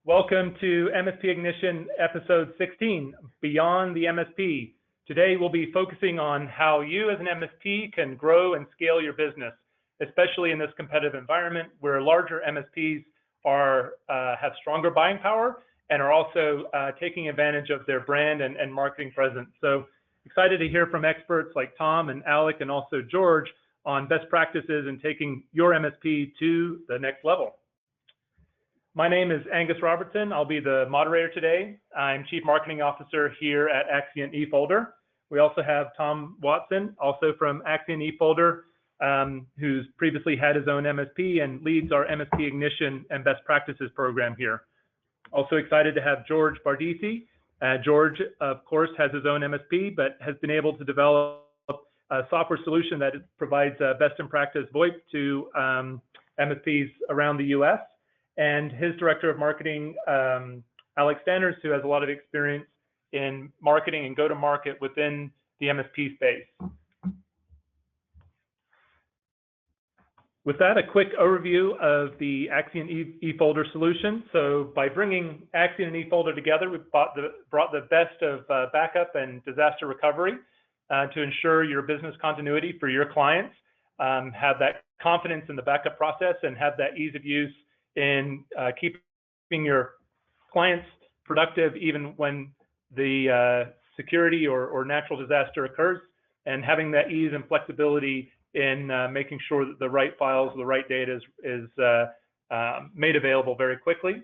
Welcome to MSP Ignition episode 16, Beyond the MSP. Today we'll be focusing on how you as an MSP can grow and scale your business, especially in this competitive environment where larger MSPs have stronger buying power and are also taking advantage of their brand and marketing presence. So excited to hear from experts like Tom and Alec and also George on best practices and taking your MSP to the next level. My name is Angus Robertson. I'll be the moderator today. I'm Chief Marketing Officer here at eFolder. We also have Tom Watson, also from eFolder, who's previously had his own MSP and leads our MSP Ignition and Best Practices program here. Also excited to have George Bardissi. George, of course, has his own MSP, but has been able to develop a software solution that provides best in practice VoIP to MSPs around the US. And his director of marketing, Alex Standers, who has a lot of experience in marketing and go-to-market within the MSP space. With that, a quick overview of the Axiom eFolder solution. So by bringing Axiom and eFolder together, we've brought the best of backup and disaster recovery to ensure your business continuity for your clients, have that confidence in the backup process, and have that ease of use in keeping your clients productive even when the security or natural disaster occurs, and having that ease and flexibility in making sure that the right files, the right data is made available very quickly.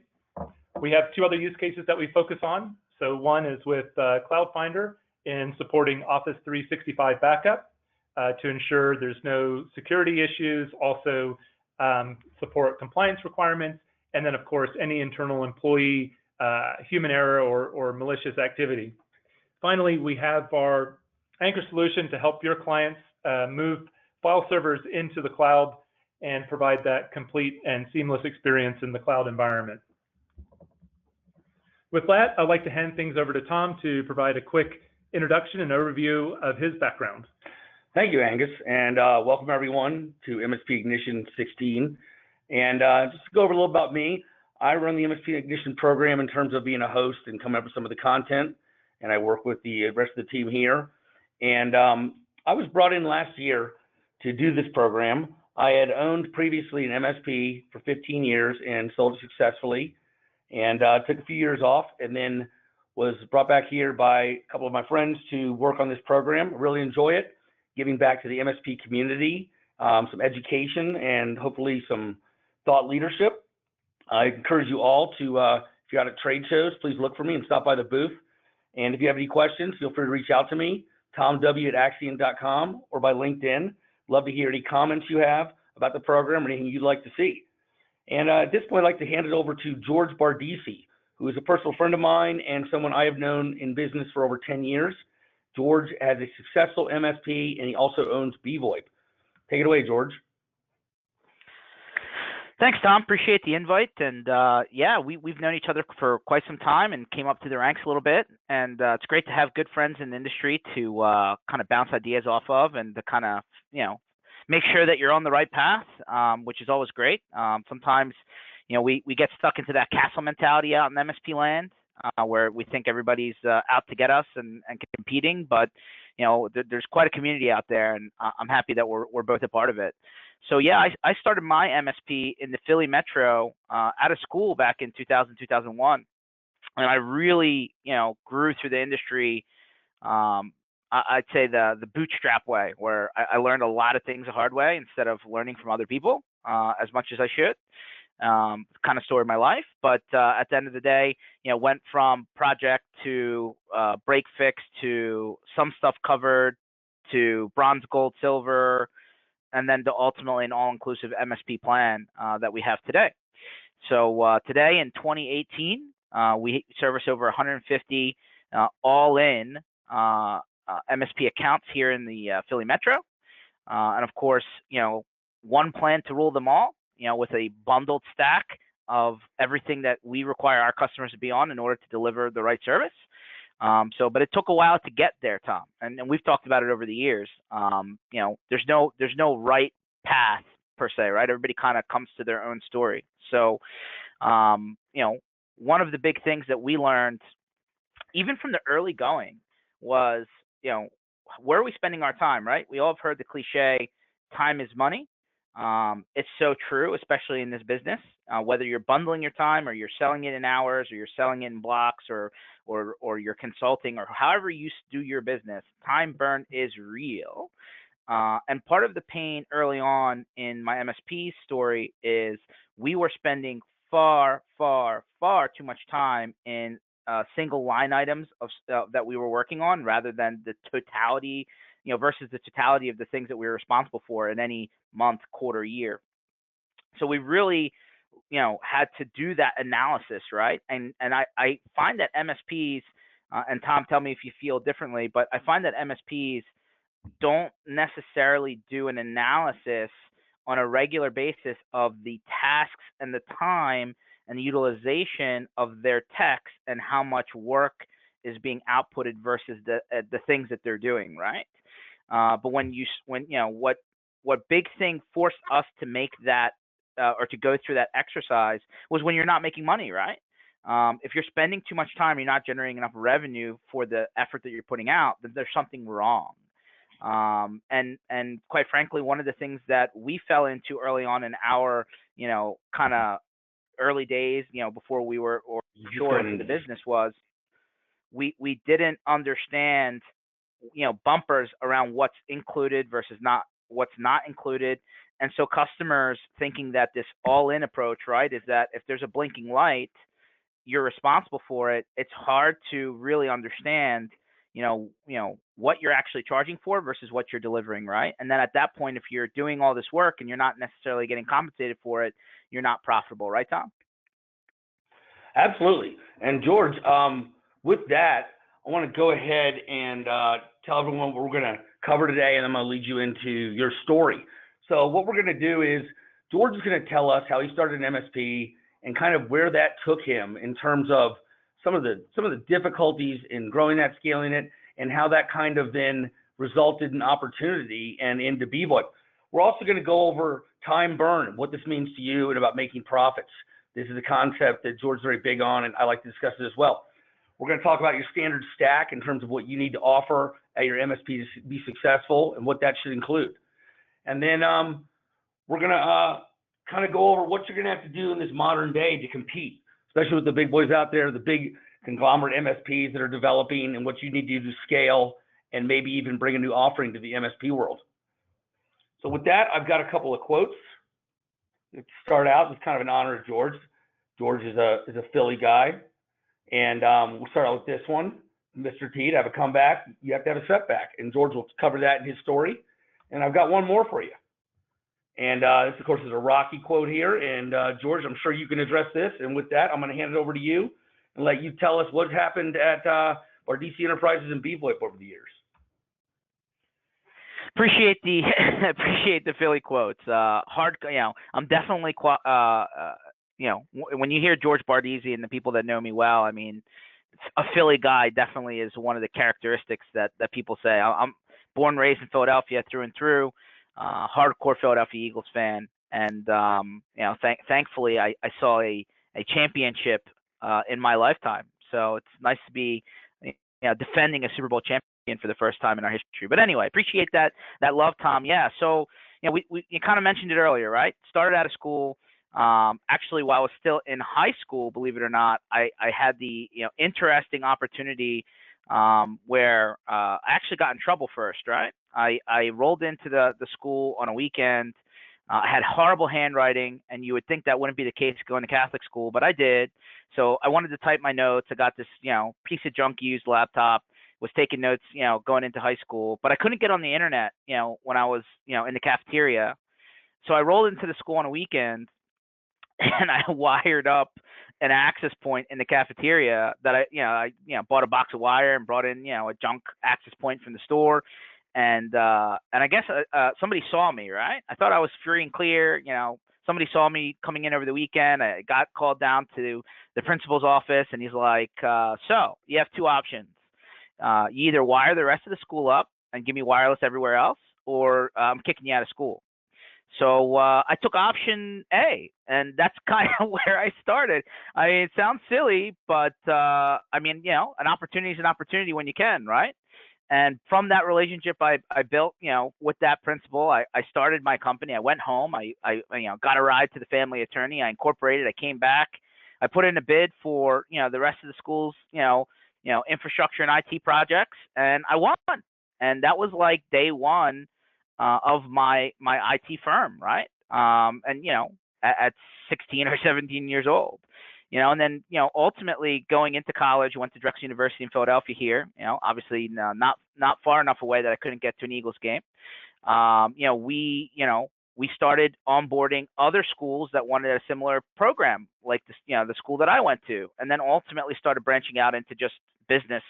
We have two other use cases that we focus on. So one is with Cloud Finder in supporting Office 365 backup to ensure there's no security issues, also support compliance requirements, and then of course any internal employee human error or malicious activity. Finally, we have our Anchor solution to help your clients move file servers into the cloud and provide that complete and seamless experience in the cloud environment. With that, I'd like to hand things over to Tom to provide a quick introduction and overview of his background. Thank you, Angus, and welcome everyone to MSP Ignition 16. And just to go over a little about me, I run the MSP Ignition program in terms of being a host and coming up with some of the content, and I work with the rest of the team here. And I was brought in last year to do this program. I had owned previously an MSP for 15 years and sold it successfully, and took a few years off, and then was brought back here by a couple of my friends to work on this program. Really enjoy it. Giving back to the MSP community, some education, and hopefully some thought leadership. I encourage you all to, if you're out at trade shows, please look for me and stop by the booth. And if you have any questions, feel free to reach out to me, tomw@axiom.com, or by LinkedIn. Love to hear any comments you have about the program or anything you'd like to see. And at this point, I'd like to hand it over to George Bardissi, who is a personal friend of mine and someone I have known in business for over 10 years. George has a successful MSP, and he also owns bVoIP. Take it away, George. Thanks, Tom. Appreciate the invite. And yeah, we've known each other for quite some time and came up through the ranks a little bit. And it's great to have good friends in the industry to kind of bounce ideas off of and to kind of, make sure that you're on the right path, which is always great. Sometimes, we get stuck into that castle mentality out in MSP land. Where we think everybody's out to get us and competing, but there's quite a community out there, and I'm happy that we're both a part of it. So yeah, I started my MSP in the Philly Metro out of school back in 2000, 2001, and I really grew through the industry. I'd say the bootstrap way, where I learned a lot of things the hard way instead of learning from other people as much as I should. Kind of story of my life, but at the end of the day, went from project to break fix to some stuff covered to bronze, gold, silver, and then to ultimately an all-inclusive MSP plan that we have today. So today in 2018, we service over 150 all-in MSP accounts here in the Philly Metro, and of course, one plan to rule them all. With a bundled stack of everything that we require our customers to be on in order to deliver the right service. But it took a while to get there, Tom, and we've talked about it over the years. There's no right path per se, right? Everybody kind of comes to their own story. So, one of the big things that we learned, even from the early going, was, where are we spending our time, right? We all have heard the cliche, time is money. It's so true, especially in this business. Whether you're bundling your time, or you're selling it in hours, or you're selling it in blocks, or you're consulting, or however you do your business, time burn is real. And part of the pain early on in my MSP story is we were spending far, far, far too much time in single line items of that we were working on, rather than the totality, versus the totality of the things that we were responsible for in any month, quarter, year. So we really, had to do that analysis, right? And I find that MSPs, and Tom, tell me if you feel differently, but I find that MSPs don't necessarily do an analysis on a regular basis of the tasks and the time and the utilization of their techs, and how much work is being outputted versus the things that they're doing, right? But what big thing forced us to make that or to go through that exercise was when you're not making money, right? If you're spending too much time, you're not generating enough revenue for the effort that you're putting out, then there's something wrong. And quite frankly, one of the things that we fell into early on in our, kind of early days, before we were sure into the business, was we didn't understand, bumpers around what's included versus what's not included. And so customers thinking that this all-in approach, right, is that if there's a blinking light, you're responsible for it. It's hard to really understand, what you're actually charging for versus what you're delivering, right? And then at that point, if you're doing all this work and you're not necessarily getting compensated for it, you're not profitable, right, Tom? Absolutely. And George, with that, I want to go ahead and tell everyone what we're going to cover today, and I'm going to lead you into your story. So what we're going to do is George is going to tell us how he started an MSP and kind of where that took him in terms of some of the difficulties in growing that, scaling it, and how that kind of then resulted in opportunity and into bVoIP. We're also going to go over time burn, what this means to you, and about making profits. This is a concept that George is very big on, and I like to discuss it as well. We're going to talk about your standard stack in terms of what you need to offer at your MSP to be successful and what that should include. And then we're going to kind of go over what you're going to have to do in this modern day to compete, especially with the big boys out there, the big conglomerate MSPs that are developing, and what you need to do to scale and maybe even bring a new offering to the MSP world. So with that, I've got a couple of quotes. To start out, it's kind of an honor of George. George is a Philly guy. And we'll start out with this one. Mr. T, to have a comeback, you have to have a setback. And George will cover that in his story. And I've got one more for you. And this, of course, is a Rocky quote here. And George, I'm sure you can address this. And with that, I'm going to hand it over to you and let you tell us what happened at Bardissi Enterprises and bVoIP over the years. Appreciate the Philly quotes. I'm definitely when you hear George Bardissi and the people that know me well, I mean, a Philly guy definitely is one of the characteristics that people say. I'm born, raised in Philadelphia through and through, hardcore Philadelphia Eagles fan, and thankfully I saw a championship in my lifetime. So it's nice to be defending a Super Bowl champion for the first time in our history. But anyway, appreciate that love, Tom. Yeah, so we you kind of mentioned it earlier, right? Started out of school. Actually, while I was still in high school, believe it or not, I had the interesting opportunity where I actually got in trouble first, right? I rolled into the school on a weekend. I had horrible handwriting, and you would think that wouldn't be the case going to Catholic school, but I did. So I wanted to type my notes. I got this piece of junk used laptop, was taking notes going into high school, but I couldn't get on the internet when I was in the cafeteria. So I rolled into the school on a weekend, and I wired up an access point in the cafeteria that I bought a box of wire and brought in, a junk access point from the store. And I guess somebody saw me, right? I thought I was free and clear. Somebody saw me coming in over the weekend. I got called down to the principal's office, and he's like, so you have two options. You either wire the rest of the school up and give me wireless everywhere else, or I'm kicking you out of school. So I took option A, and that's kind of where I started. I mean, it sounds silly, but I mean, you know, an opportunity is an opportunity when you can, right? And from that relationship I built, you know, with that principle, I started my company. I went home. I you know, got a ride to the family attorney. I incorporated. I came back. I put in a bid for, you know, the rest of the school's, infrastructure and IT projects, and I won. And that was like day one of my IT firm, right? And you know, at 16 or 17 years old, you know, and then, you know, ultimately going into college, went to Drexel University in Philadelphia here, you know, obviously not far enough away that I couldn't get to an Eagles game. You know, we started onboarding other schools that wanted a similar program, like this, you know, the school that I went to, and then ultimately started branching out into just business,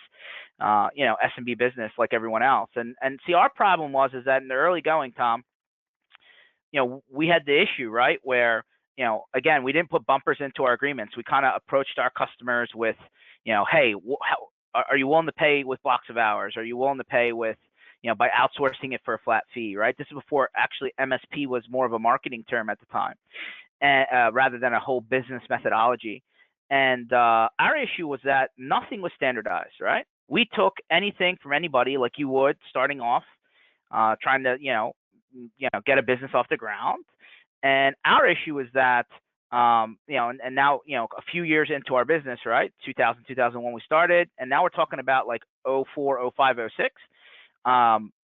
you know, S&B business like everyone else. And see, our problem is that in the early going, Tom, you know, we had the issue, right, where, you know, again, we didn't put bumpers into our agreements. We kind of approached our customers with, you know, hey, are you willing to pay with blocks of hours? Are you willing to pay with, you know, by outsourcing it for a flat fee, right? This is before actually MSP was more of a marketing term at the time, and rather than a whole business methodology. And our issue was that nothing was standardized, right? We took anything from anybody, like you would starting off, trying to, get a business off the ground. And our issue is that, you know, and now, you know, a few years into our business, right? 2000, 2001 we started, and now we're talking about like 04, 05, 06.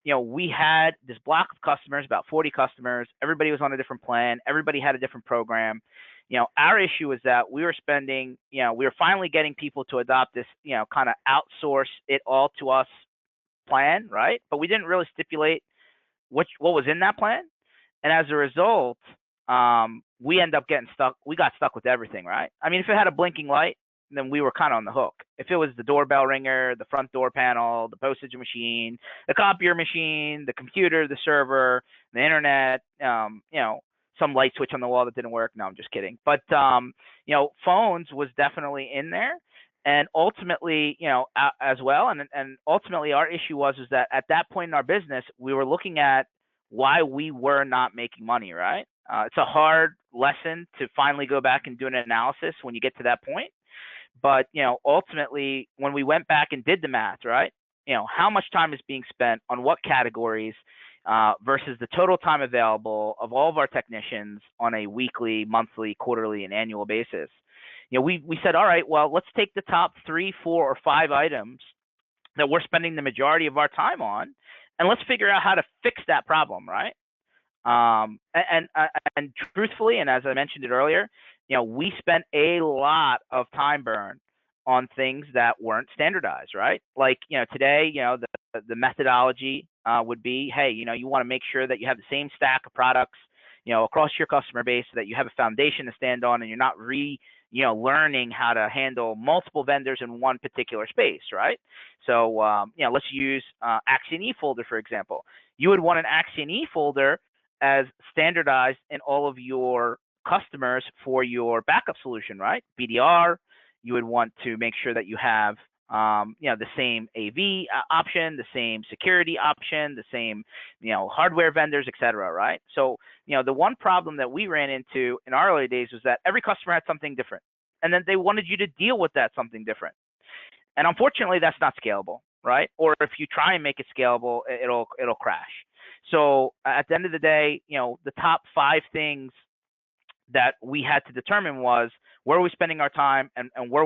You know, we had this block of customers, about 40 customers. Everybody was on a different plan. Everybody had a different program. You know, our issue is that we were spending, you know, we were finally getting people to adopt this, you know, kind of outsource it all to us plan, right? But we didn't really stipulate what was in that plan. And as a result, we end up getting stuck. We got stuck with everything, right? I mean, if it had a blinking light, then we were kind of on the hook. If it was the doorbell ringer, the front door panel, the postage machine, the copier machine, the computer, the server, the internet, you know, some light switch on the wall that didn't work. No, I'm just kidding. But, you know, phones was definitely in there. And ultimately, you know, as well. And ultimately our issue is that at that point in our business, we were looking at why we were not making money, right? It's a hard lesson to finally go back and do an analysis when you get to that point. But, you know, ultimately, when we went back and did the math, right, you know, how much time is being spent on what categories versus the total time available of all of our technicians on a weekly, monthly, quarterly, and annual basis. You know, we said, all right, well, let's take the top 3, 4, or 5 items that we're spending the majority of our time on, and let's figure out how to fix that problem, right? And truthfully, and as I mentioned it earlier, you know, we spent a lot of time burn on things that weren't standardized, right? Like, you know, today, you know, the methodology would be, hey, you know, you want to make sure that you have the same stack of products, you know, across your customer base so that you have a foundation to stand on and you're not learning how to handle multiple vendors in one particular space, right? So, you know, let's use Axiom eFolder, for example. You would want an Axiom eFolder as standardized in all of your customers for your backup solution, right? BDR, you would want to make sure that you have, you know, the same AV option, the same security option, the same, you know, hardware vendors, et cetera, right? So, you know, the one problem that we ran into in our early days was that every customer had something different, and then they wanted you to deal with that something different. And unfortunately, that's not scalable, right? Or if you try and make it scalable, it'll crash. So at the end of the day, you know, the top 5 things that we had to determine was where are we spending our time and why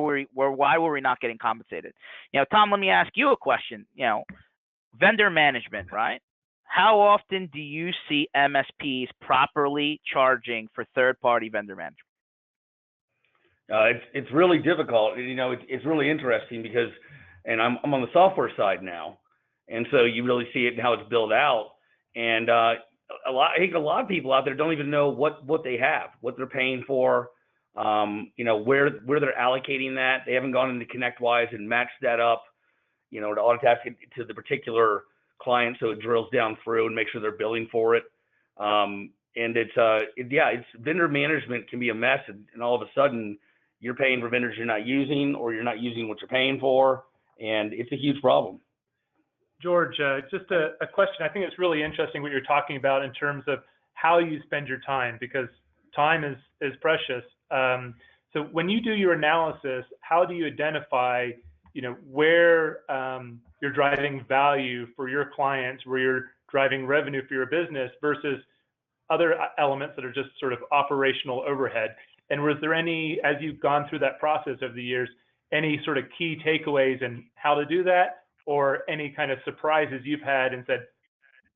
were we not getting compensated? You know, Tom, let me ask you a question. You know, vendor management, right? How often do you see MSPs properly charging for third-party vendor management? It's really difficult. You know, it's really interesting because, and I'm on the software side now, and so you really see it and how it's built out. And I think a lot of people out there don't even know what they have, what they're paying for, you know, where they're allocating that. They haven't gone into ConnectWise and matched that up, you know, to autotask it to the particular client so it drills down through and make sure they're billing for it. And it's vendor management can be a mess, and all of a sudden you're paying for vendors you're not using, or you're not using what you're paying for, and it's a huge problem. George, just a question. I think it's really interesting what you're talking about in terms of how you spend your time, because time is precious. So when you do your analysis, how do you identify, where you're driving value for your clients, where you're driving revenue for your business versus other elements that are just sort of operational overhead? And was there any, as you've gone through that process over the years, any sort of key takeaways in how to do that, or any kind of surprises you've had and said,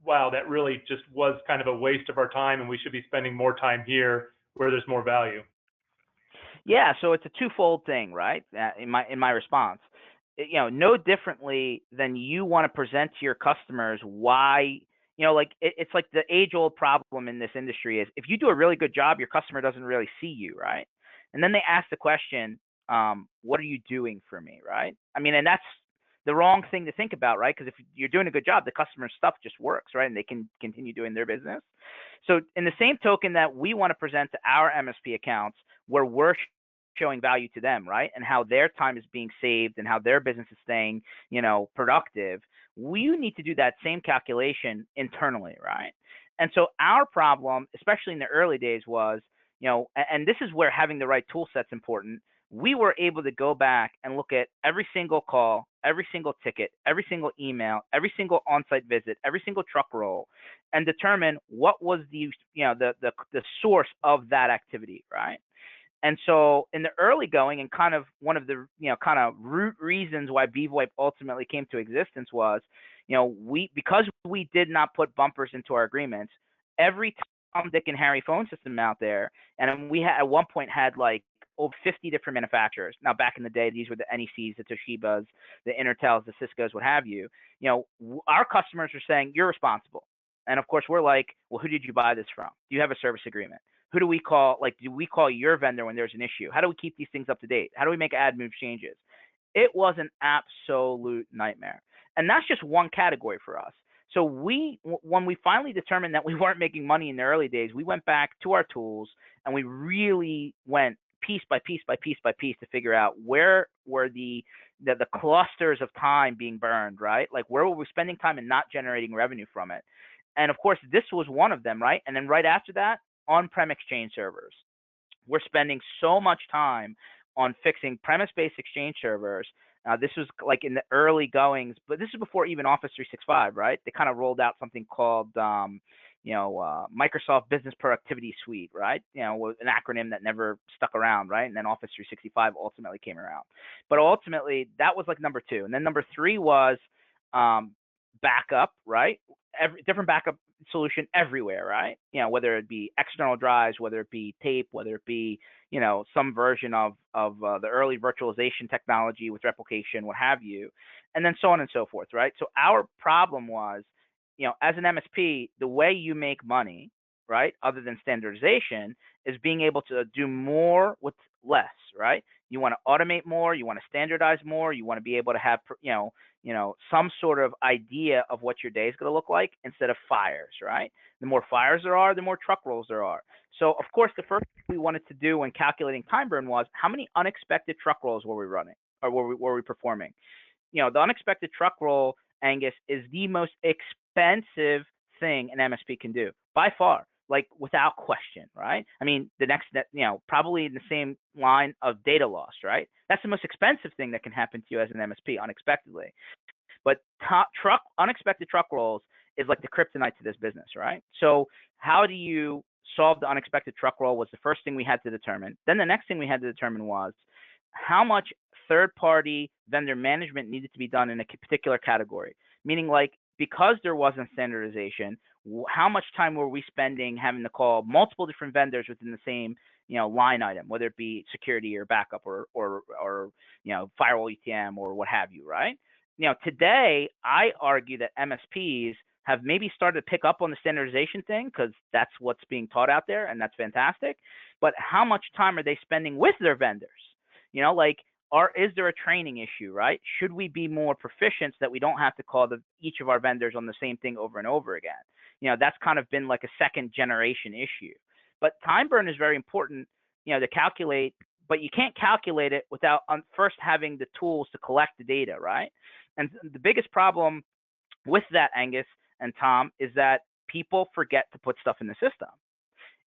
wow, that really just was kind of a waste of our time and we should be spending more time here where there's more value? Yeah, so it's a twofold thing, right? In my response, no differently than you want to present to your customers why, it's like the age-old problem in this industry is if you do a really good job, your customer doesn't really see you, right? And then they ask the question, what are you doing for me, right? I mean, and that's the wrong thing to think about, right? Because if you're doing a good job, the customer stuff just works, right? And they can continue doing their business. So in the same token that we want to present to our MSP accounts where we're showing value to them, right? And how their time is being saved and how their business is staying, productive, we need to do that same calculation internally, right? And so our problem, especially in the early days, was, and this is where having the right tool set's important. We were able to go back and look at every single call, every single ticket, every single email, every single on-site visit, every single truck roll, and determine what was the source of that activity, right? And so in the early going, and kind of one of the kind of root reasons why BVoIP ultimately came to existence was, because we did not put bumpers into our agreements, every Tom, Dick, and Harry phone system out there, and we had at one point had like over 50 different manufacturers. Now, back in the day, these were the NECs, the Toshibas, the Intertels, the Ciscos, what have you. Our customers are saying, you're responsible. And of course, we're like, well, who did you buy this from? Do you have a service agreement? Who do we call? Like, do we call your vendor when there's an issue? How do we keep these things up to date? How do we make add move changes? It was an absolute nightmare. And that's just one category for us. So when we finally determined that we weren't making money in the early days, we went back to our tools and we really went piece by piece by piece by piece to figure out where were the clusters of time being burned, right? Like where were we spending time and not generating revenue from it? And of course, this was one of them, right? And then right after that, on-prem Exchange servers. We're spending so much time on fixing premise-based Exchange servers. This was like in the early goings, but this is before even Office 365, right? They kind of rolled out something called Microsoft Business Productivity Suite, right? An acronym that never stuck around, right? And then Office 365 ultimately came around. But ultimately, that was like number two. And then number three was backup, right? Different backup solution everywhere, right? Whether it be external drives, whether it be tape, whether it be, some version of the early virtualization technology with replication, what have you, and then so on and so forth, right? So our problem was, as an MSP, the way you make money, right, other than standardization, is being able to do more with less, right? You want to automate more, you want to standardize more, you want to be able to have, some sort of idea of what your day is going to look like instead of fires, right? The more fires there are, the more truck rolls there are. So, of course, the first thing we wanted to do when calculating time burn was how many unexpected truck rolls were we running or were we performing? The unexpected truck roll, Angus, is the most expensive thing an MSP can do by far, like without question, right? I mean, the next, probably in the same line of data loss, right? That's the most expensive thing that can happen to you as an MSP unexpectedly. But unexpected truck rolls is like the kryptonite to this business, right? So how do you solve the unexpected truck roll was the first thing we had to determine. Then the next thing we had to determine was how much third-party vendor management needed to be done in a particular category, meaning like because there wasn't standardization, how much time were we spending having to call multiple different vendors within the same line item, whether it be security or backup or firewall ETM or what have you, right? Today I argue that MSPs have maybe started to pick up on the standardization thing because that's what's being taught out there, and that's fantastic. But how much time are they spending with their vendors? Is there a training issue, right? Should we be more proficient so that we don't have to call each of our vendors on the same thing over and over again? That's kind of been like a second generation issue. But time burn is very important, to calculate, but you can't calculate it without first having the tools to collect the data, right? And the biggest problem with that, Angus and Tom, is that people forget to put stuff in the system.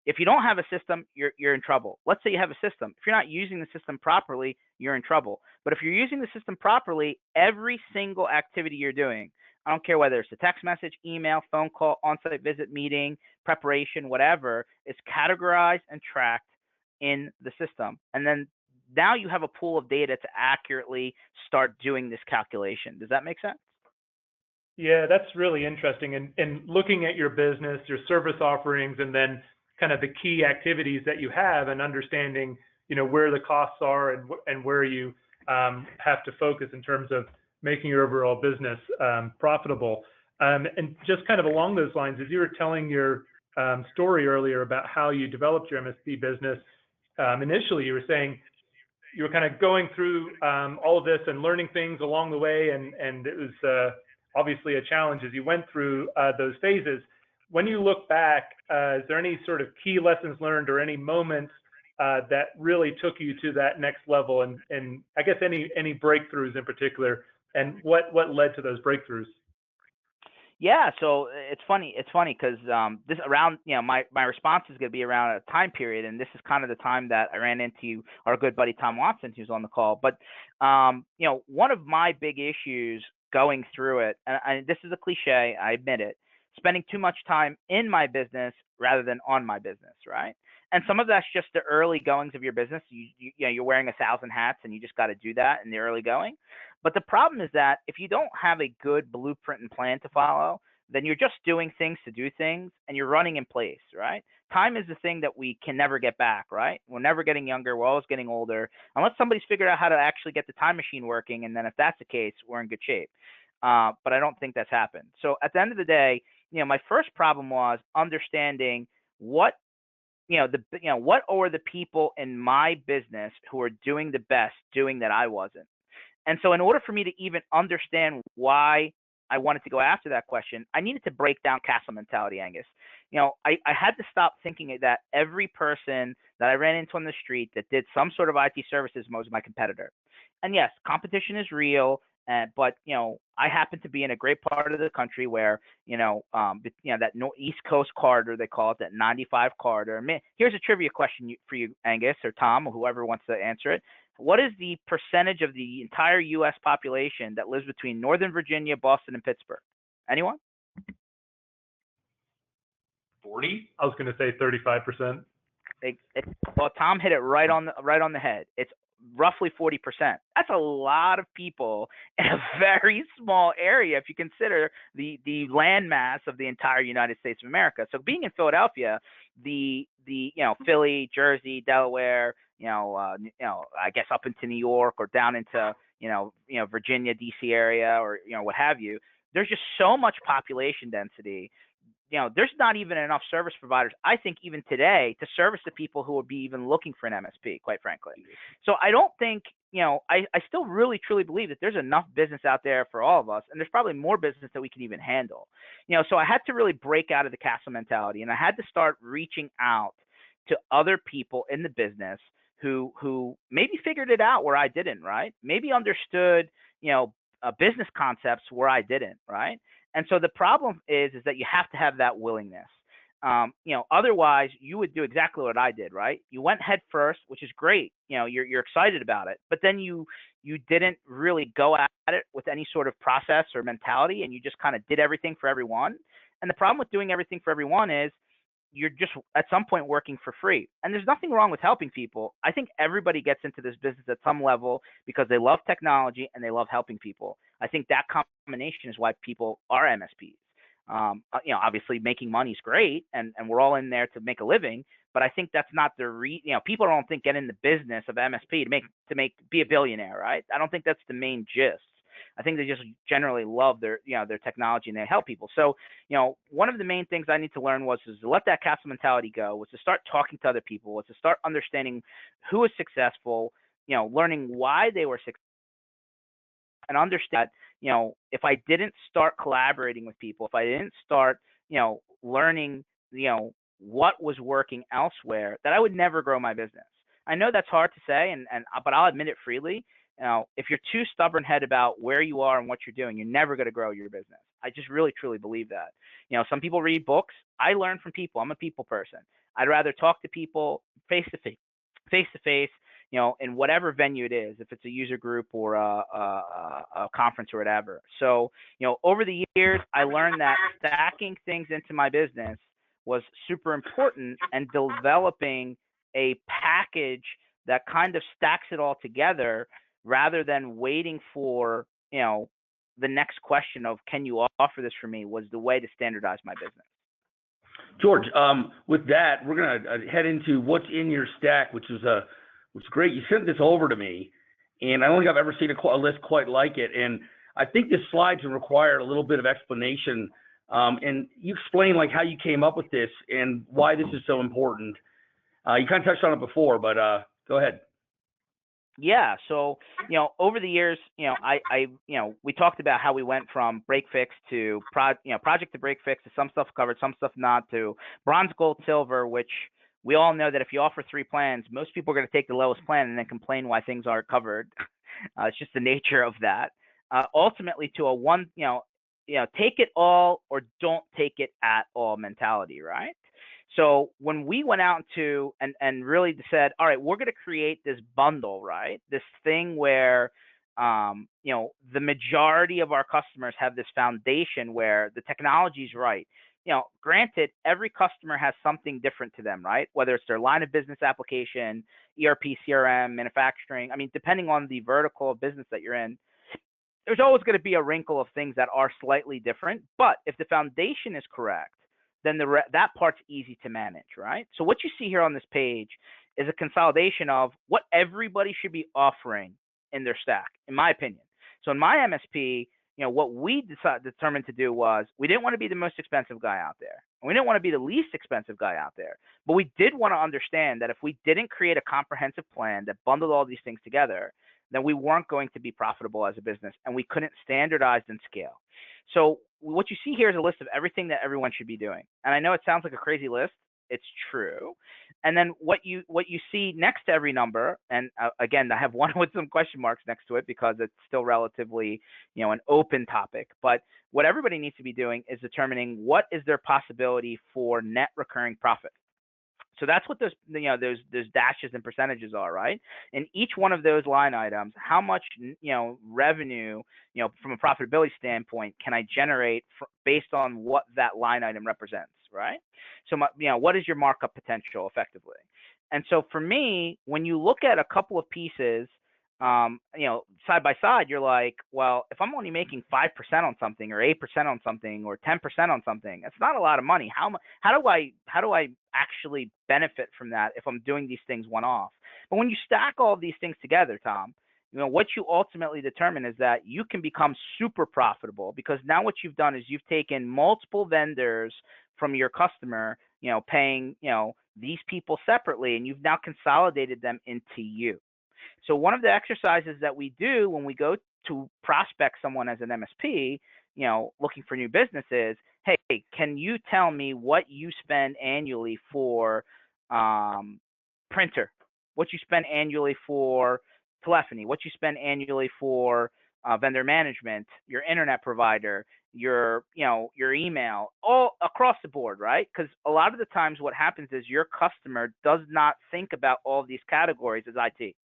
If you don't have a system, you're in trouble. Let's say you have a system. If you're not using the system properly, you're in trouble. But if you're using the system properly, every single activity you're doing, I don't care whether it's a text message, email, phone call, on-site visit, meeting, preparation, whatever, is categorized and tracked in the system. And then now you have a pool of data to accurately start doing this calculation. Does that make sense? Yeah, that's really interesting. And looking at your business, your service offerings, and then kind of the key activities that you have, and understanding, where the costs are and where you have to focus in terms of making your overall business profitable. And just kind of along those lines, as you were telling your story earlier about how you developed your MSP business, initially you were saying you were kind of going through all of this and learning things along the way, and it was obviously a challenge as you went through those phases. When you look back, is there any sort of key lessons learned or any moments that really took you to that next level, and I guess any breakthroughs in particular, and what led to those breakthroughs? Yeah, so it's funny because this around, my response is going to be around a time period, and this is kind of the time that I ran into our good buddy Tom Watson, who's on the call. But one of my big issues going through it, and this is a cliche, I admit it, spending too much time in my business rather than on my business, right? And some of that's just the early goings of your business. You're wearing 1,000 hats, and you just got to do that in the early going. But the problem is that if you don't have a good blueprint and plan to follow, then you're just doing things to do things, and you're running in place, right? Time is the thing that we can never get back, right? We're never getting younger. We're always getting older, unless somebody's figured out how to actually get the time machine working. And then if that's the case, we're in good shape. But I don't think that's happened. So at the end of the day, my first problem was understanding what are the people in my business who are doing the best doing that I wasn't. And so in order for me to even understand why I wanted to go after that question, I needed to break down castle mentality, Angus. I had to stop thinking that every person that I ran into on the street that did some sort of IT services was my competitor. And yes, competition is real. But I happen to be in a great part of the country where that East Coast corridor, they call it, that 95 corridor. Here's a trivia question for you, Angus or Tom, or whoever wants to answer it. What is the percentage of the entire U.S. population that lives between Northern Virginia, Boston, and Pittsburgh? Anyone? 40? I was going to say 35%. Well, Tom hit it right on the head. It's roughly 40%. That's a lot of people in a very small area if you consider the landmass of the entire United States of America. So being in Philadelphia, the Philly, Jersey, Delaware, I guess up into New York or down into Virginia, DC area, or what have you. There's just so much population density. There's not even enough service providers, I think, even today, to service the people who would be even looking for an MSP, quite frankly. So I don't think, I still really, truly believe that there's enough business out there for all of us, and there's probably more business that we can even handle. So I had to really break out of the castle mentality, and I had to start reaching out to other people in the business who maybe figured it out where I didn't, right? Maybe understood, business concepts where I didn't, right? And so the problem is that you have to have that willingness. Otherwise you would do exactly what I did, right? You went head first, which is great. You're excited about it, but then you didn't really go at it with any sort of process or mentality, and you just kind of did everything for everyone. And the problem with doing everything for everyone is you're just at some point working for free. And there's nothing wrong with helping people. I think everybody gets into this business at some level because they love technology and they love helping people. I think that combination is why people are MSPs. Obviously making money is great, and we're all in there to make a living, but I think that's not people don't think get in the business of MSP to be a billionaire, right? I don't think that's the main gist. I think they just generally love their technology and they help people. So, one of the main things I need to learn was to let that castle mentality go, was to start talking to other people, was to start understanding who is successful, learning why they were successful, and understand that, if I didn't start collaborating with people, if I didn't start, learning, what was working elsewhere, that I would never grow my business. I know that's hard to say, but I'll admit it freely. If you're too stubborn-headed about where you are and what you're doing, you're never going to grow your business. I just really truly believe that. Some people read books. I learn from people. I'm a people person. I'd rather talk to people face to face, in whatever venue it is, if it's a user group or a conference or whatever. So, over the years, I learned that stacking things into my business was super important, and developing a package that kind of stacks it all together rather than waiting for, the next question of, can you offer this for me, was the way to standardize my business. George, with that, we're going to head into what's in your stack, which is great. You sent this over to me, and I don't think I've ever seen a list quite like it. And I think this slide's required a little bit of explanation. And you explain like how you came up with this and why this is so important. You kind of touched on it before, but go ahead. Yeah. So, over the years, we talked about how we went from break fix to project to break fix, to some stuff covered, some stuff not, to bronze, gold, silver, which we all know that if you offer 3 plans, most people are going to take the lowest plan and then complain why things aren't covered. It's just the nature of that. Ultimately, to a one, take it all or don't take it at all mentality, right? So when we went out to and really said, all right, we're going to create this bundle, right? This thing where, the majority of our customers have this foundation where the technology is right. Granted, every customer has something different to them, right? Whether it's their line of business application, ERP, CRM, manufacturing. I mean, depending on the vertical of business that you're in, there's always going to be a wrinkle of things that are slightly different. But if the foundation is correct, then that part's easy to manage, right? So what you see here on this page is a consolidation of what everybody should be offering in their stack, in my opinion. So in my MSP, what we determined to do was, we didn't want to be the most expensive guy out there, and we didn't want to be the least expensive guy out there, but we did want to understand that if we didn't create a comprehensive plan that bundled all these things together, then we weren't going to be profitable as a business, and we couldn't standardize and scale. So what you see here is a list of everything that everyone should be doing. And I know it sounds like a crazy list. It's true. And then what you see next to every number, and again, I have one with some question marks next to it because it's still relatively, an open topic. But what everybody needs to be doing is determining what is their possibility for net recurring profit. So that's what those dashes and percentages are, right? In each one of those line items, how much, revenue, from a profitability standpoint, can I generate based on what that line item represents, right? So, what is your markup potential effectively? And so for me, when you look at a couple of pieces, side by side, you're like, well, if I'm only making 5% on something, or 8% on something, or 10% on something, it's not a lot of money. How do I actually benefit from that if I'm doing these things one off? But when you stack all of these things together, Tom, what you ultimately determine is that you can become super profitable, because now what you've done is you've taken multiple vendors from your customer, paying, these people separately, and you've now consolidated them into you. So one of the exercises that we do when we go to prospect someone as an MSP, looking for new businesses, hey, can you tell me what you spend annually for printer, what you spend annually for telephony, what you spend annually for vendor management, your internet provider, your email, all across the board, right? Because a lot of the times what happens is your customer does not think about all of these categories as IT.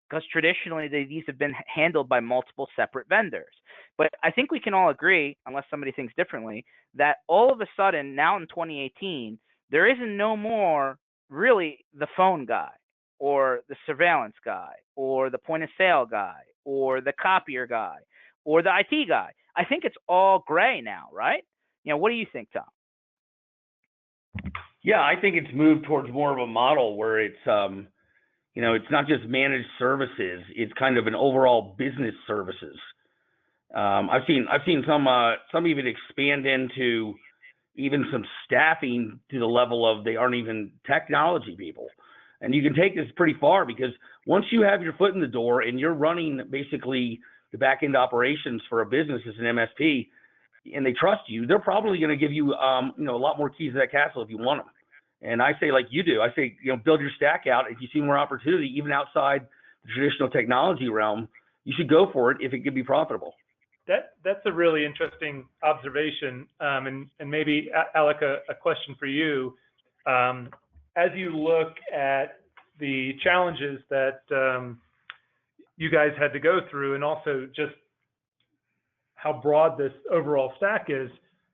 Because traditionally these have been handled by multiple separate vendors. But I think we can all agree, unless somebody thinks differently, that all of a sudden now in 2018, there isn't no more really the phone guy, or the surveillance guy, or the point of sale guy, or the copier guy, or the IT guy. I think it's all gray now, right? What do you think, Tom? Yeah, I think it's moved towards more of a model where it's it's not just managed services; it's kind of an overall business services. I've seen some even expand into even some staffing to the level of they aren't even technology people. And you can take this pretty far, because once you have your foot in the door and you're running basically the back end operations for a business as an MSP, and they trust you, they're probably going to give you a lot more keys to that castle if you want them. And I say, like you do, I say, build your stack out. If you see more opportunity, even outside the traditional technology realm, you should go for it if it could be profitable. That's a really interesting observation, and maybe Alec, a question for you. As you look at the challenges that you guys had to go through, and also just how broad this overall stack is,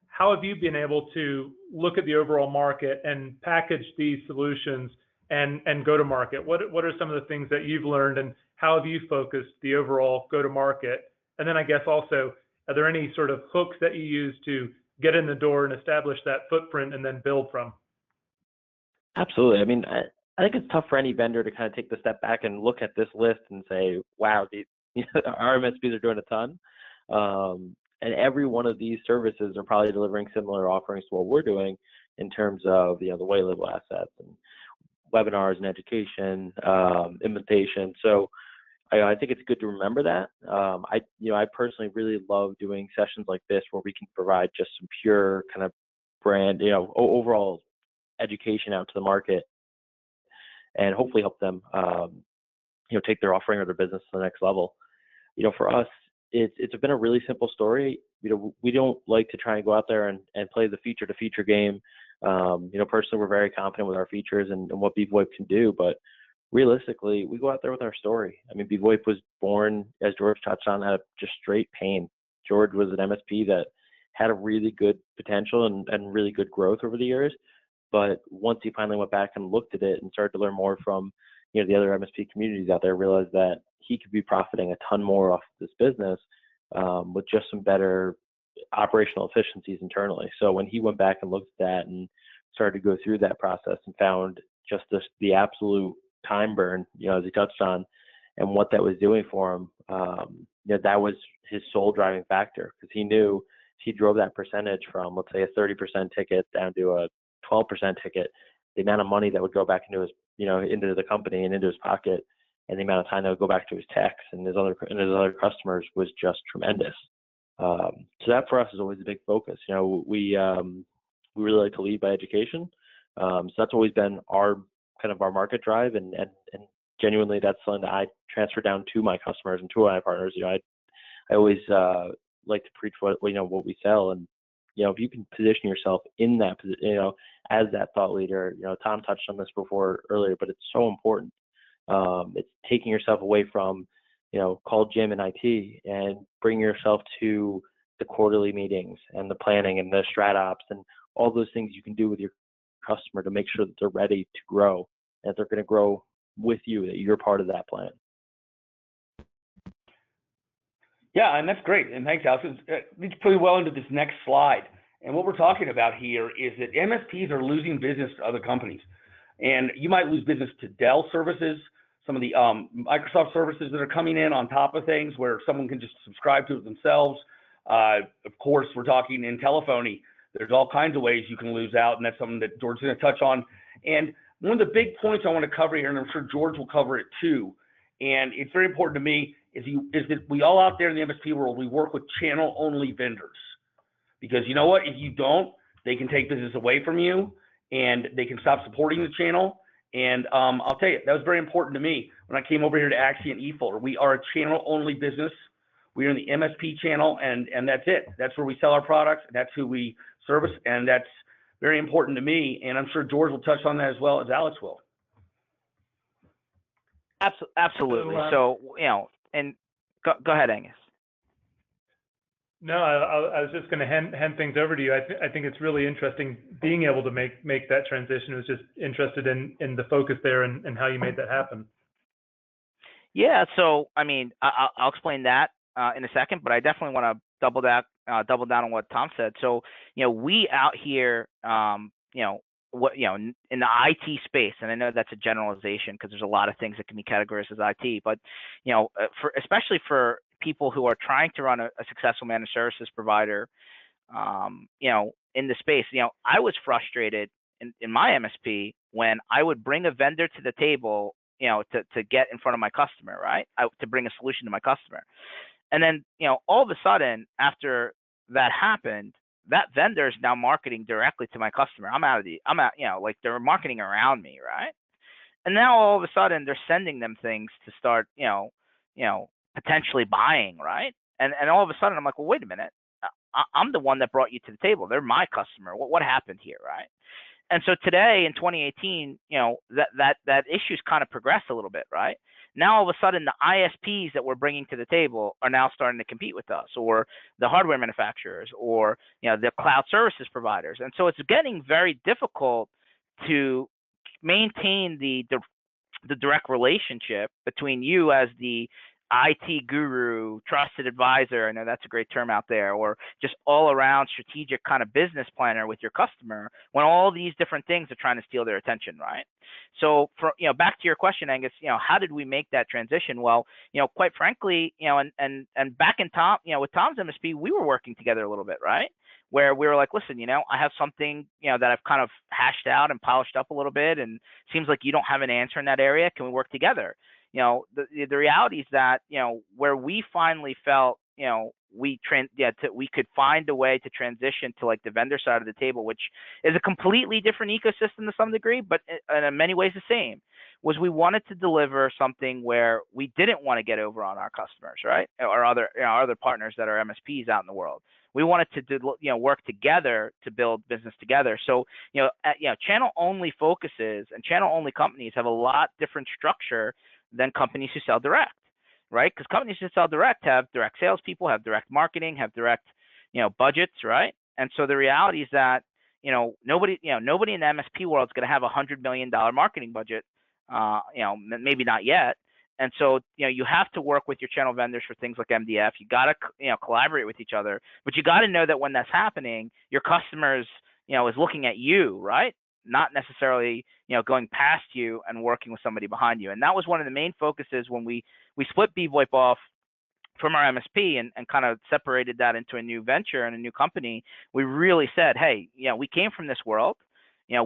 how have you been able to look at the overall market and package these solutions and go to market? What are some of the things that you've learned, and how have you focused the overall go to market? And then I guess also, are there any sort of hooks that you use to get in the door and establish that footprint and then build from? Absolutely. I mean, I think it's tough for any vendor to kind of take the step back and look at this list and say, wow, our MSPs are doing a ton. And every one of these services are probably delivering similar offerings to what we're doing in terms of, the white label assets and webinars and education, implementation. So I think it's good to remember that. I personally really love doing sessions like this where we can provide just some pure kind of brand, overall education out to the market and hopefully help them, take their offering or their business to the next level. For us, it's been a really simple story. We don't like to try and go out there and play the feature to feature game. Personally, we're very confident with our features and what BVoIP can do, but realistically, we go out there with our story. I mean, BVoIP was born, as George touched on, out of just straight pain. George was an MSP that had a really good potential and really good growth over the years. But once he finally went back and looked at it and started to learn more from, the other MSP communities out there, realized that he could be profiting a ton more off this business with just some better operational efficiencies internally. So when he went back and looked at that and started to go through that process and found just the absolute time burn, as he touched on, and what that was doing for him, that was his sole driving factor, because he knew if he drove that percentage from, let's say, a 30% ticket down to a 12% ticket, the amount of money that would go back into his, into the company and into his pocket, and the amount of time that would go back to his techs and his other customers was just tremendous. So that for us is always a big focus. We really like to lead by education. So that's always been our market drive, and genuinely that's something that I transfer down to my customers and to my partners. I always like to preach what we sell, and if you can position yourself in that position, as that thought leader. Tom touched on this earlier, but it's so important. It's taking yourself away from call Jim and IT and bring yourself to the quarterly meetings and the planning and the strat ops and all those things you can do with your customer to make sure that they're ready to grow, and that they're going to grow with you, that you're part of that plan. Yeah, and that's great. And thanks, Alex. It leads pretty well into this next slide. And what we're talking about here is that MSPs are losing business to other companies. And you might lose business to Dell services, some of the Microsoft services that are coming in on top of things where someone can just subscribe to it themselves. Of course, we're talking in telephony. There's all kinds of ways you can lose out, and that's something that George's going to touch on. And one of the big points I want to cover here, and I'm sure George will cover it too, and it's very important to me, is that we all out there in the MSP world, we work with channel-only vendors. Because you know what? If you don't, they can take business away from you, and they can stop supporting the channel. And I'll tell you, that was very important to me when I came over here to Axiom eFolder. We are a channel-only business. We are in the MSP channel, and that's it. That's where we sell our products. That's who we service, and that's very important to me. And I'm sure George will touch on that as well as Alex will. Absolutely. So, and go ahead, Angus. No, I was just going to hand things over to you. I think it's really interesting being able to make that transition. I was just interested in the focus there and how you made that happen. Yeah, so I mean, I'll explain that in a second, but I definitely want to double down on what Tom said. So, we out here, in the IT space, and I know that's a generalization because there's a lot of things that can be categorized as IT, but especially for people who are trying to run a successful managed services provider, in the space, I was frustrated in my MSP when I would bring a vendor to the table, to get in front of my customer, right? To bring a solution to my customer. And then, all of a sudden, after that happened, that vendor is now marketing directly to my customer. They're marketing around me, right? And now all of a sudden they're sending them things to start, potentially buying, right? And all of a sudden I'm like, well, wait a minute, I'm the one that brought you to the table. They're my customer. What happened here, right? And so today in 2018, that issue's kind of progressed a little bit, right? Now all of a sudden the ISPs that we're bringing to the table are now starting to compete with us, or the hardware manufacturers, or the cloud services providers. And so it's getting very difficult to maintain the direct relationship between you as the IT guru, trusted advisor, I know that's a great term out there, or just all around strategic kind of business planner with your customer, when all these different things are trying to steal their attention, right? So for, back to your question, Angus, how did we make that transition? Well, quite frankly, and back in Tom, with Tom's MSP, we were working together a little bit, right? Where we were like, listen, I have something, that I've kind of hashed out and polished up a little bit, and seems like you don't have an answer in that area. Can we work together? The reality is that, where we finally felt, we could find a way to transition to like the vendor side of the table, which is a completely different ecosystem to some degree, but in many ways the same, was we wanted to deliver something where we didn't want to get over on our customers, right? Or other partners that are MSPs out in the world. We wanted to work together to build business together. So, channel only focuses and channel only companies have a lot different structure than companies who sell direct, right? Because companies who sell direct have direct salespeople, have direct marketing, have direct, budgets, right? And so the reality is that, nobody in the MSP world is going to have $100 million marketing budget, maybe not yet. And so, you have to work with your channel vendors for things like MDF. You got to, collaborate with each other, but you got to know that when that's happening, your customers, is looking at you, right? Not necessarily, going past you and working with somebody behind you. And that was one of the main focuses when we split bVoIP off from our MSP and kind of separated that into a new venture and a new company. We really said, hey, we came from this world.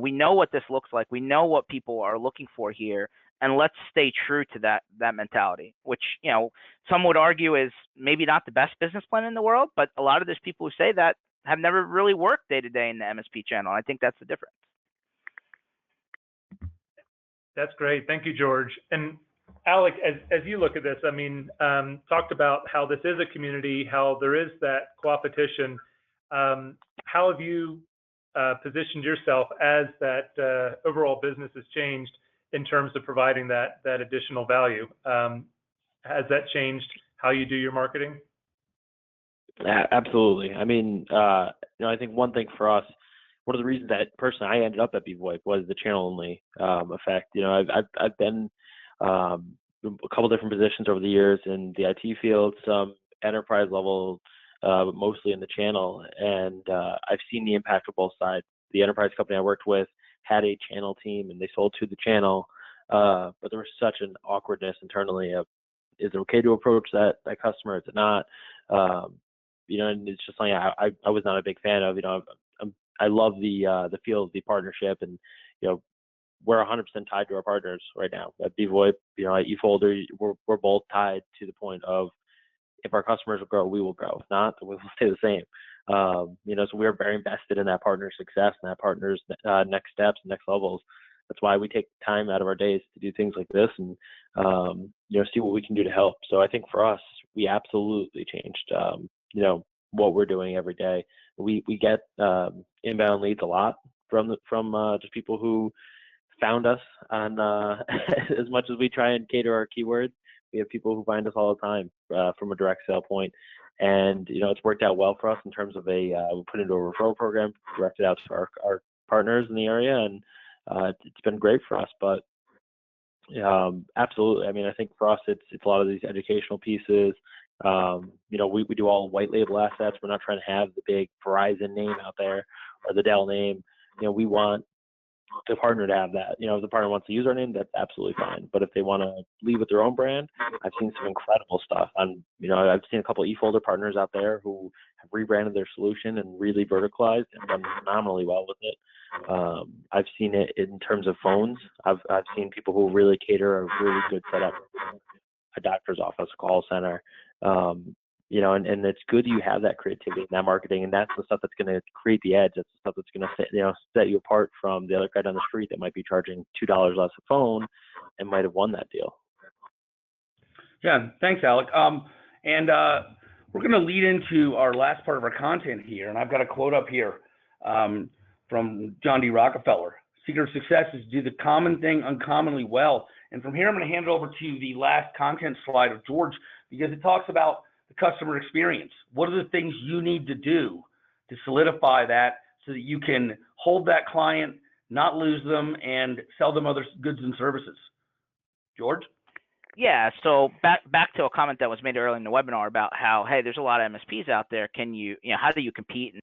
We know what this looks like. We know what people are looking for here. And let's stay true to that mentality, which, some would argue is maybe not the best business plan in the world, but a lot of those people who say that have never really worked day to day in the MSP channel. I think that's the difference. That's great. Thank you, George. And Alec, as you look at this, talked about how this is a community, how there is that competition. How have you positioned yourself as that overall business has changed in terms of providing that additional value? Has that changed how you do your marketing? Absolutely. I think one thing for us, one of the reasons that personally I ended up at bVoIP was the channel only effect. I've been a couple different positions over the years in the IT field, some enterprise level, but mostly in the channel. And I've seen the impact of both sides. The enterprise company I worked with had a channel team and they sold to the channel, but there was such an awkwardness internally of, is it okay to approach that customer? Is it not? And it's just something I was not a big fan of. I love the feel of the partnership, and we're 100% tied to our partners right now at bVoIP. At eFolder, we're both tied to the point of, if our customers will grow, we will grow. If not, then we will stay the same. So we're very invested in that partner's success and that partner's next steps, next levels. That's why we take time out of our days to do things like this and see what we can do to help. So I think for us, we absolutely changed what we're doing every day. We get inbound leads a lot from just people who found us on as much as we try and cater our keywords. We have people who find us all the time from a direct sale point. And, it's worked out well for us in terms of we put into a referral program, directed out to our partners in the area. And it's been great for us, but absolutely. I think for us, it's a lot of these educational pieces. We do all white label assets. We're not trying to have the big Verizon name out there or the Dell name. We want the partner to have that. If the partner wants to use our name, that's absolutely fine. But if they want to lead with their own brand, I've seen some incredible stuff. I've seen a couple of eFolder partners out there who have rebranded their solution and really verticalized and done phenomenally well with it. I've seen it in terms of phones. I've seen people who really cater a really good setup, a doctor's office, a call center. And it's good you have that creativity and that marketing, and that's the stuff that's going to create the edge. That's the stuff that's going to set you apart from the other guy down the street that might be charging $2 less a phone and might have won that deal. Yeah, thanks, Alec. We're going to lead into our last part of our content here, and I've got a quote up here from John D. Rockefeller. Secret of success is to do the common thing uncommonly well. And from here, I'm going to hand it over to the last content slide of George, because it talks about the customer experience. What are the things you need to do to solidify that so that you can hold that client, not lose them, and sell them other goods and services? George? Yeah, so back to a comment that was made earlier in the webinar about how, hey, there's a lot of MSPs out there. Can you know, how do you compete?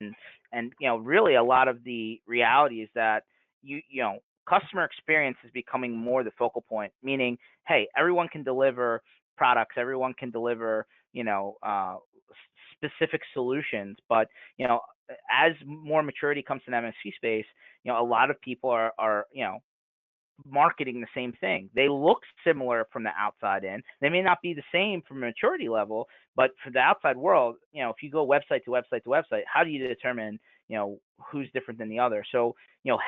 And really a lot of the reality is that you know, customer experience is becoming more the focal point, meaning, hey, everyone can deliver products, everyone can deliver, specific solutions, but, as more maturity comes to the MSP space, a lot of people are marketing the same thing. They look similar from the outside in. They may not be the same from a maturity level, but for the outside world, if you go website to website to website, how do you determine, who's different than the other? So,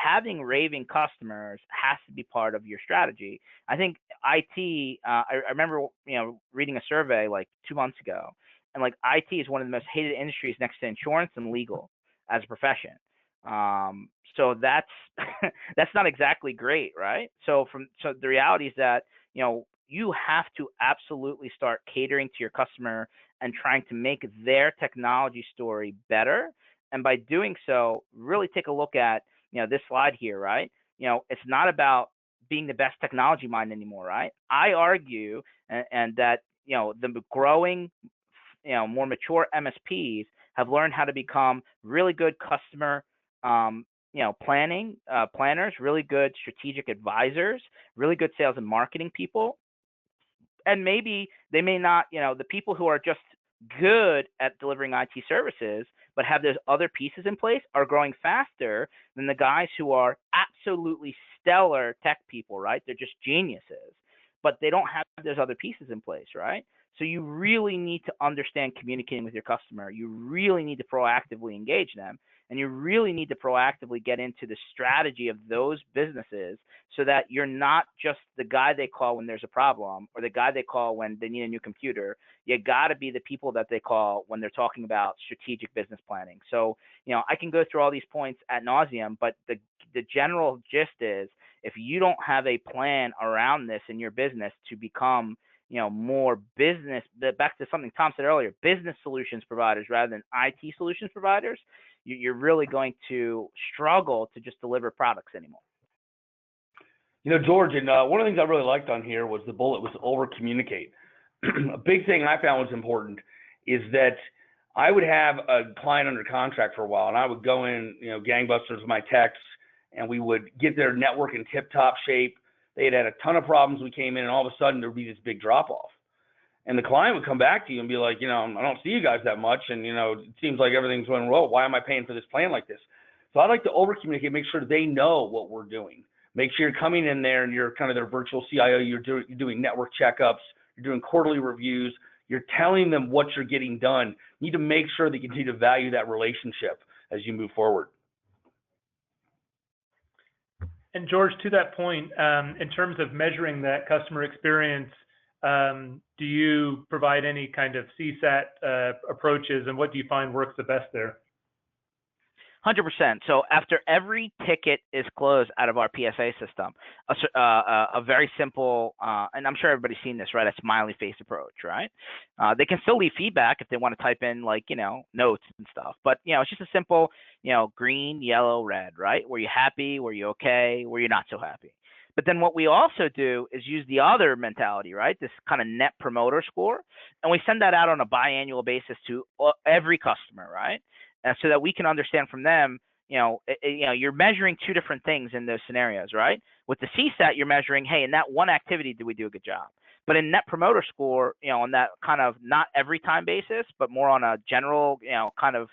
having raving customers has to be part of your strategy. I think IT, I remember, reading a survey like 2 months ago, and like IT is one of the most hated industries next to insurance and legal as a profession. So that's that's not exactly great, right? So the reality is that you have to absolutely start catering to your customer and trying to make their technology story better. And by doing so, really take a look at this slide here, right? It's not about being the best technology mind anymore, right? I argue and that the growing more mature MSPs have learned how to become really good customer planners, really good strategic advisors, really good sales and marketing people. And maybe they may not, the people who are just good at delivering IT services, but have those other pieces in place are growing faster than the guys who are absolutely stellar tech people, right? They're just geniuses, but they don't have those other pieces in place, right? So you really need to understand communicating with your customer. You really need to proactively engage them. And you really need to proactively get into the strategy of those businesses so that you're not just the guy they call when there's a problem or the guy they call when they need a new computer. You got to be the people that they call when they're talking about strategic business planning. So, I can go through all these points ad nauseum, but the general gist is if you don't have a plan around this in your business to become more business, back to something Tom said earlier, business solutions providers rather than IT solutions providers, you're really going to struggle to just deliver products anymore. George, and one of the things I really liked on here was the bullet was over communicate. A big thing I found was important is that I would have a client under contract for a while, and I would go in, gangbusters with my techs, and we would get their network in tip-top shape. They had a ton of problems. We came in, and all of a sudden there would be this big drop-off. And the client would come back to you and be like, I don't see you guys that much, and, it seems like everything's going well. Why am I paying for this plan like this? So I like to over-communicate, make sure they know what we're doing. Make sure you're coming in there and you're kind of their virtual CIO. You're doing network checkups. You're doing quarterly reviews. You're telling them what you're getting done. You need to make sure that you continue to value that relationship as you move forward. And George, to that point, in terms of measuring that customer experience, do you provide any kind of CSAT approaches, and what do you find works the best there? 100%. So after every ticket is closed out of our PSA system, a very simple, and I'm sure everybody's seen this, right? A smiley face approach, right? They can still leave feedback if they want to type in notes and stuff, but it's just a simple, green, yellow, red, right? Were you happy? Were you okay? Were you not so happy? But then what we also do is use the other mentality, right? This kind of net promoter score, and we send that out on a biannual basis to every customer, right? So that we can understand from them, you're measuring two different things in those scenarios, right? With the CSAT, you're measuring, hey, in that one activity, did we do a good job? But in Net Promoter Score, on that kind of not every time basis, but more on a general, kind of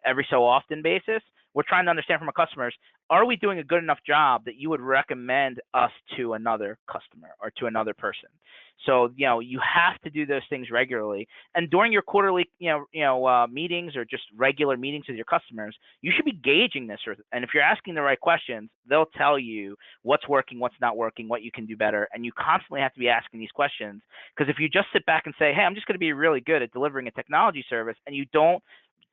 every so often basis, we're trying to understand from our customers, are we doing a good enough job that you would recommend us to another customer or to another person? So, you have to do those things regularly. And during your quarterly, meetings or just regular meetings with your customers, you should be gauging this. And if you're asking the right questions, they'll tell you what's working, what's not working, what you can do better. And you constantly have to be asking these questions, because if you just sit back and say, hey, I'm just going to be really good at delivering a technology service, and you don't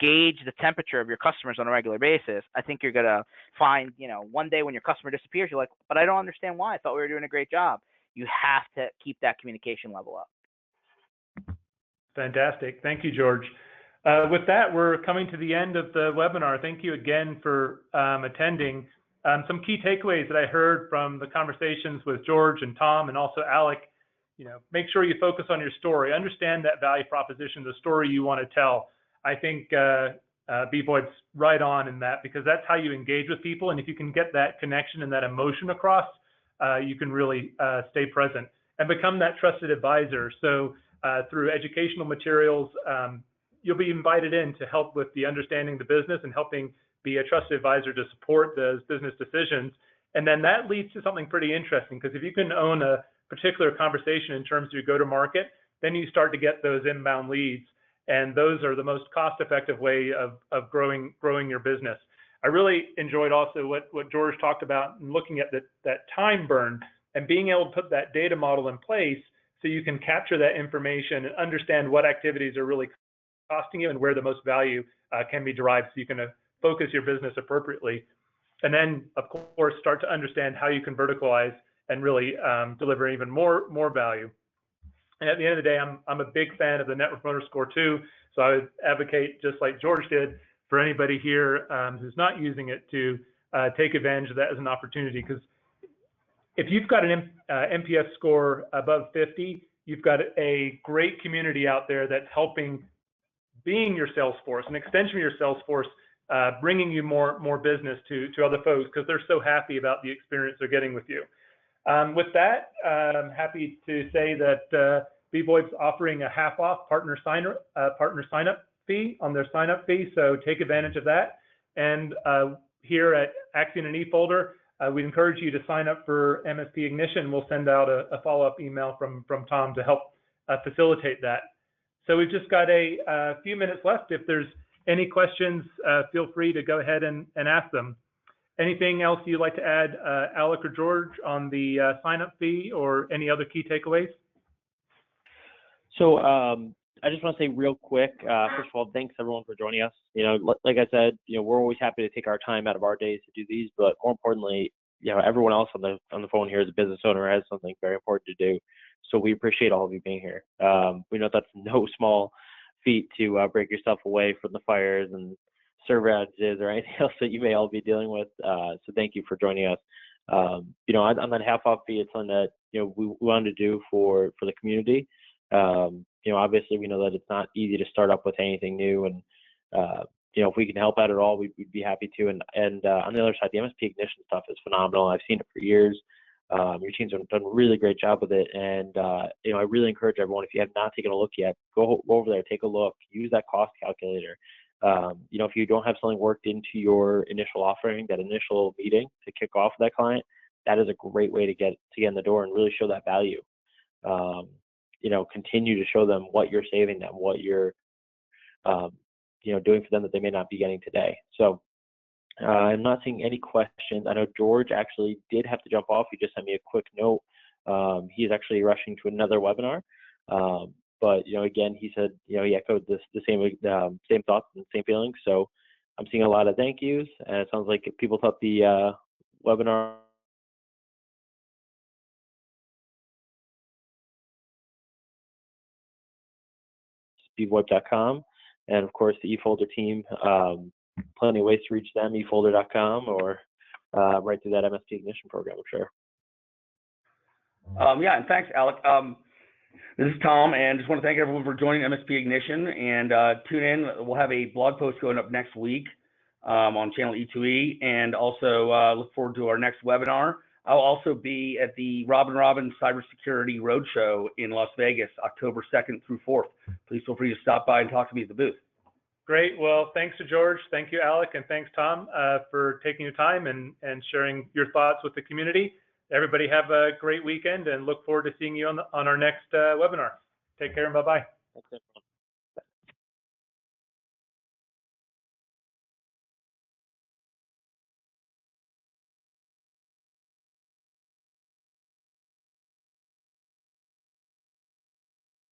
gauge the temperature of your customers on a regular basis, I think you're going to find, one day when your customer disappears, you're like, but I don't understand why. I thought we were doing a great job. You have to keep that communication level up. Fantastic. Thank you, George. With that, we're coming to the end of the webinar. Thank you again for attending. Some key takeaways that I heard from the conversations with George and Tom and also Alec, make sure you focus on your story. Understand that value proposition, the story you want to tell. I think B-Voip's right on in that, because that's how you engage with people. And if you can get that connection and that emotion across, you can really stay present and become that trusted advisor. So through educational materials, you'll be invited in to help with the understanding the business and helping be a trusted advisor to support those business decisions. And then that leads to something pretty interesting, because if you can own a particular conversation in terms of your go-to-market, then you start to get those inbound leads. And those are the most cost-effective way of growing your business. I really enjoyed also what George talked about, and looking at that time burn and being able to put that data model in place so you can capture that information and understand what activities are really costing you and where the most value can be derived, so you can focus your business appropriately. And then, of course, start to understand how you can verticalize and really deliver even more value. And at the end of the day, I'm a big fan of the Net Promoter Score too. So I would advocate, just like George did, for anybody here who's not using it to take advantage of that as an opportunity. Because if you've got an NPS score above 50, you've got a great community out there that's helping, being your sales force, an extension of your sales force, bringing you more business to other folks, because they're so happy about the experience they're getting with you. With that, I'm happy to say that B-Voip's offering a half-off partner sign-up fee on their sign-up fee, so take advantage of that. And here at Axiom and eFolder, we encourage you to sign up for MSP Ignition. We'll send out a follow-up email from Tom to help facilitate that. So we've just got a few minutes left. If there's any questions, feel free to go ahead and ask them. Anything else you'd like to add, Alec or George, on the sign-up fee, or any other key takeaways? So I just want to say real quick, first of all, thanks everyone for joining us. Like I said, we're always happy to take our time out of our days to do these, but more importantly, everyone else on the phone here is a business owner, has something very important to do. So we appreciate all of you being here. We know that's no small feat to break yourself away from the fires and server outages or anything else that you may all be dealing with. So thank you for joining us. On that half-off fee, it's something that we wanted to do for the community. Obviously we know that it's not easy to start up with anything new, and if we can help out at all, we'd be happy to. And on the other side, the MSP Ignition stuff is phenomenal. I've seen it for years. Your teams have done a really great job with it, and I really encourage everyone, if you have not taken a look yet, go over there, take a look, use that cost calculator. If you don't have something worked into your initial offering, that initial meeting to kick off with that client, that is a great way to get in the door and really show that value. Continue to show them what you're saving them, what you're doing for them that they may not be getting today. So I'm not seeing any questions. I know George actually did have to jump off. He just sent me a quick note. He's actually rushing to another webinar. But again, he said he echoed the same thoughts and same feelings. So I'm seeing a lot of thank yous, and it sounds like people thought the webinar bvoip.com, and of course the eFolder team. Plenty of ways to reach them, eFolder.com, or right through that MSP Ignition program, I'm sure. Yeah, and thanks, Alec. This is Tom, and just want to thank everyone for joining MSP Ignition, and tune in. We'll have a blog post going up next week on channel E2E, and also look forward to our next webinar. I'll also be at the Robin Cybersecurity Roadshow in Las Vegas, October 2nd through 4th. Please feel free to stop by and talk to me at the booth. Great. Well, thanks to George. Thank you, Alec, and thanks, Tom, for taking your time and sharing your thoughts with the community. Everybody have a great weekend and look forward to seeing you on our next webinar. Take care and bye-bye.